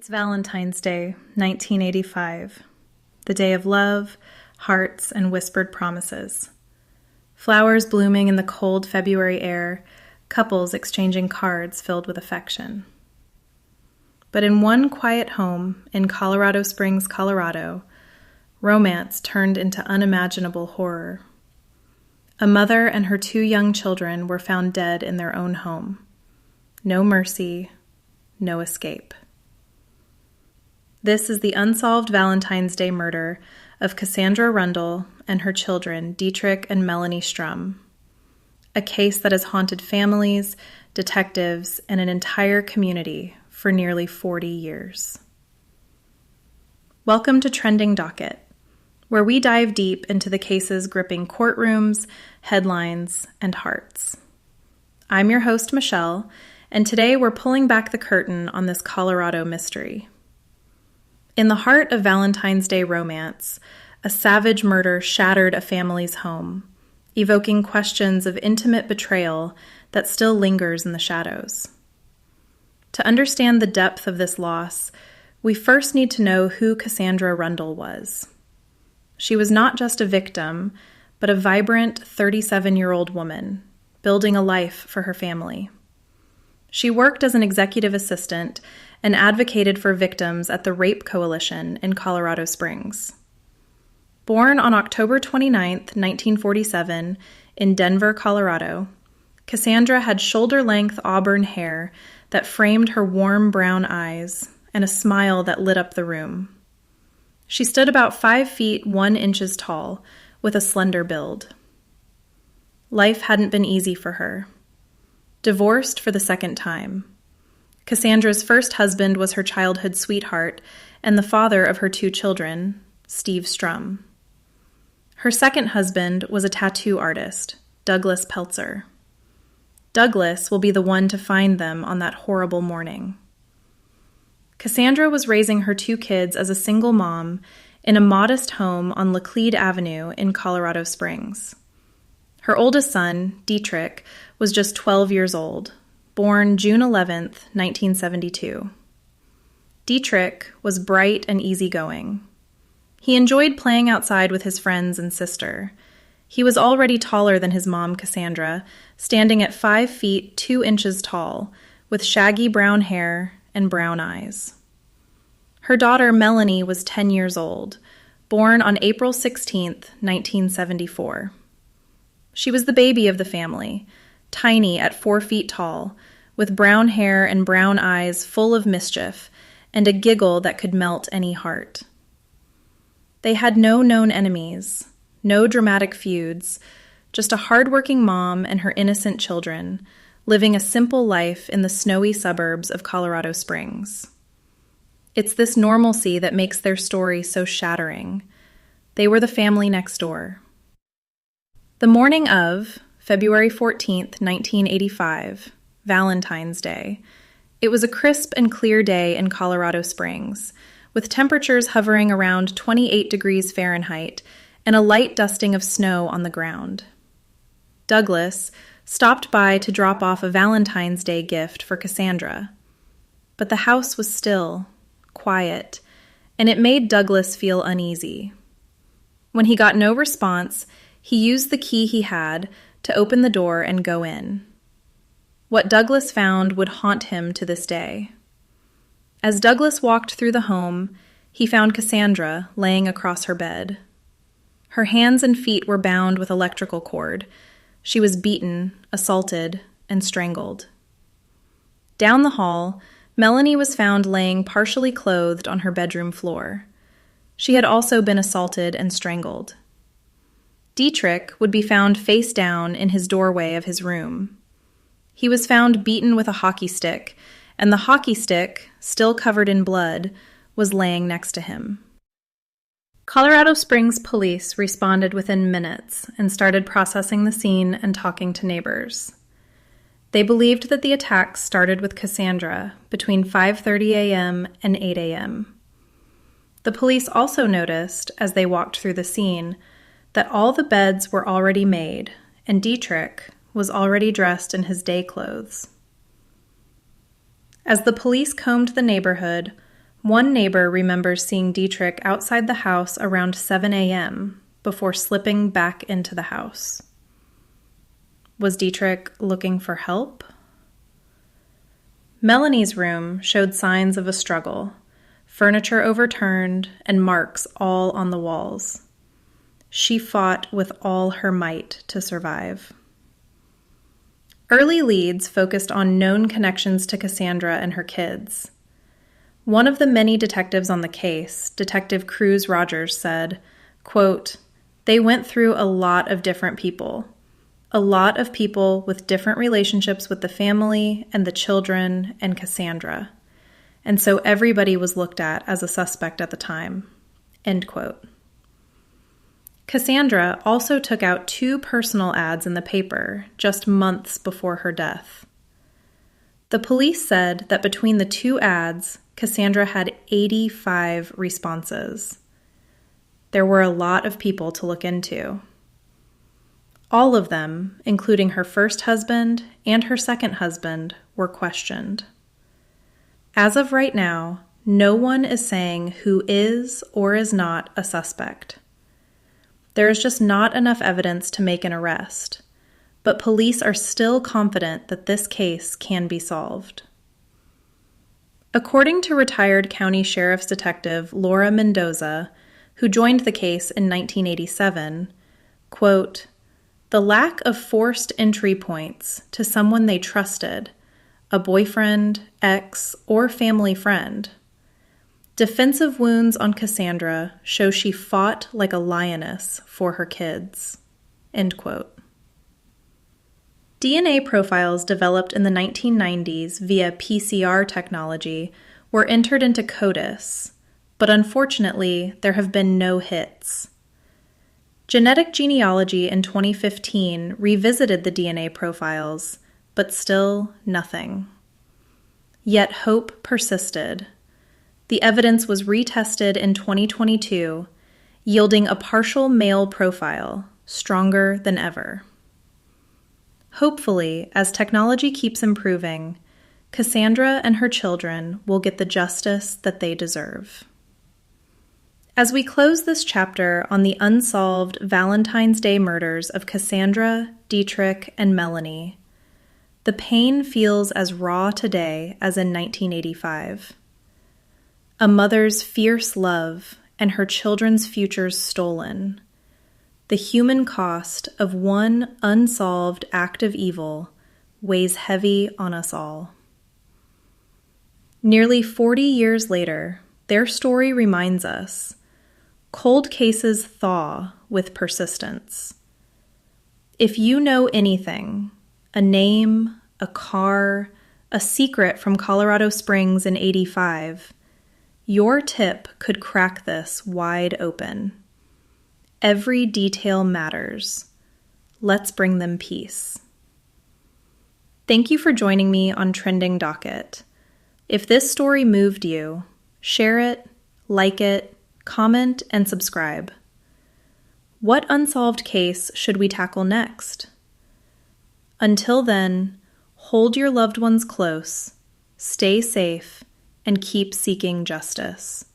It's Valentine's Day, 1985, the day of love, hearts, and whispered promises. Flowers blooming in the cold February air, couples exchanging cards filled with affection. But in one quiet home in Colorado Springs, Colorado, romance turned into unimaginable horror. A mother and her 2 young children were found dead in their own home. No mercy, no escape. This is the unsolved Valentine's Day murder of Cassandra Rundle and her children, Dietrich and Melanie Strum. A case that has haunted families, detectives, and an entire community for nearly 40 years. Welcome to Trending Docket, where we dive deep into the cases gripping courtrooms, headlines, and hearts. I'm your host, Michelle, and today we're pulling back the curtain on this Colorado mystery. In the heart of Valentine's Day romance, a savage murder shattered a family's home, evoking questions of intimate betrayal that still lingers in the shadows. To understand the depth of this loss, we first need to know who Cassandra Rundle was. She was not just a victim, but a vibrant 37-year-old woman, building a life for her family. She worked as an executive assistant and advocated for victims at the Rape Coalition in Colorado Springs. Born on October 29, 1947, in Denver, Colorado, Cassandra had shoulder-length auburn hair that framed her warm brown eyes and a smile that lit up the room. She stood about 5 feet 1 inches tall, with a slender build. Life hadn't been easy for her. Divorced for the second time. Cassandra's first husband was her childhood sweetheart and the father of her 2 children, Steve Strum. Her second husband was a tattoo artist, Douglas Peltzer. Douglas will be the one to find them on that horrible morning. Cassandra was raising her 2 kids as a single mom in a modest home on Laclede Avenue in Colorado Springs. Her oldest son, Dietrich, was just 12 years old, born June 11, 1972. Dietrich was bright and easygoing. He enjoyed playing outside with his friends and sister. He was already taller than his mom, Cassandra, standing at 5 feet 2 inches tall, with shaggy brown hair and brown eyes. Her daughter, Melanie, was 10 years old, born on April 16, 1974. She was the baby of the family, tiny at 4 feet tall, with brown hair and brown eyes full of mischief, and a giggle that could melt any heart. They had no known enemies, no dramatic feuds, just a hardworking mom and her innocent children, living a simple life in the snowy suburbs of Colorado Springs. It's this normalcy that makes their story so shattering. They were the family next door. The morning of February 14, 1985, Valentine's Day, it was a crisp and clear day in Colorado Springs, with temperatures hovering around 28 degrees Fahrenheit and a light dusting of snow on the ground. Douglas stopped by to drop off a Valentine's Day gift for Cassandra, but the house was still, quiet, and it made Douglas feel uneasy. When he got no response, he used the key he had to open the door and go in. What Douglas found would haunt him to this day. As Douglas walked through the home, he found Cassandra laying across her bed. Her hands and feet were bound with electrical cord. She was beaten, assaulted, and strangled. Down the hall, Melanie was found laying partially clothed on her bedroom floor. She had also been assaulted and strangled. Dietrich would be found face down in his doorway of his room. He was found beaten with a hockey stick, and the hockey stick, still covered in blood, was laying next to him. Colorado Springs police responded within minutes and started processing the scene and talking to neighbors. They believed that the attack started with Cassandra between 5:30 a.m. and 8 a.m. The police also noticed, as they walked through the scene, that all the beds were already made, and Dietrich was already dressed in his day clothes. As the police combed the neighborhood, One neighbor remembers seeing Dietrich outside the house around 7 a.m. before slipping back into the house. Was Dietrich looking for help? Melanie's room showed signs of a struggle, furniture overturned and marks all on the walls. She fought with all her might to survive. Early leads focused on known connections to Cassandra and her kids. One of the many detectives on the case, Detective Cruz Rogers, said, quote, "They went through a lot of different people. A lot of people with different relationships with the family and the children and Cassandra. And so everybody was looked at as a suspect at the time." End quote. Cassandra also took out 2 personal ads in the paper just months before her death. The police said that between the 2 ads, Cassandra had 85 responses. There were a lot of people to look into. All of them, including her first husband and her second husband, were questioned. As of right now, no one is saying who is or is not a suspect. There is just not enough evidence to make an arrest, but police are still confident that this case can be solved. According to retired County Sheriff's Detective Laura Mendoza, who joined the case in 1987, quote, "The lack of forced entry points to someone they trusted, a boyfriend, ex, or family friend. Defensive wounds on Cassandra show she fought like a lioness for her kids." End quote. DNA profiles developed in the 1990s via PCR technology were entered into CODIS, but unfortunately, there have been no hits. Genetic Genealogy in 2015 revisited the DNA profiles, but still nothing. Yet hope persisted. The evidence was retested in 2022, yielding a partial male profile, stronger than ever. Hopefully, as technology keeps improving, Cassandra and her children will get the justice that they deserve. As we close this chapter on the unsolved Valentine's Day murders of Cassandra, Dietrich, and Melanie, the pain feels as raw today as in 1985. A mother's fierce love and her children's futures stolen. The human cost of one unsolved act of evil weighs heavy on us all. Nearly 40 years later, their story reminds us, cold cases thaw with persistence. If you know anything, a name, a car, a secret from Colorado Springs in '85, your tip could crack this wide open. Every detail matters. Let's bring them peace. Thank you for joining me on Trending Docket. If this story moved you, share it, like it, comment, and subscribe. What unsolved case should we tackle next? Until then, hold your loved ones close, stay safe, and keep seeking justice.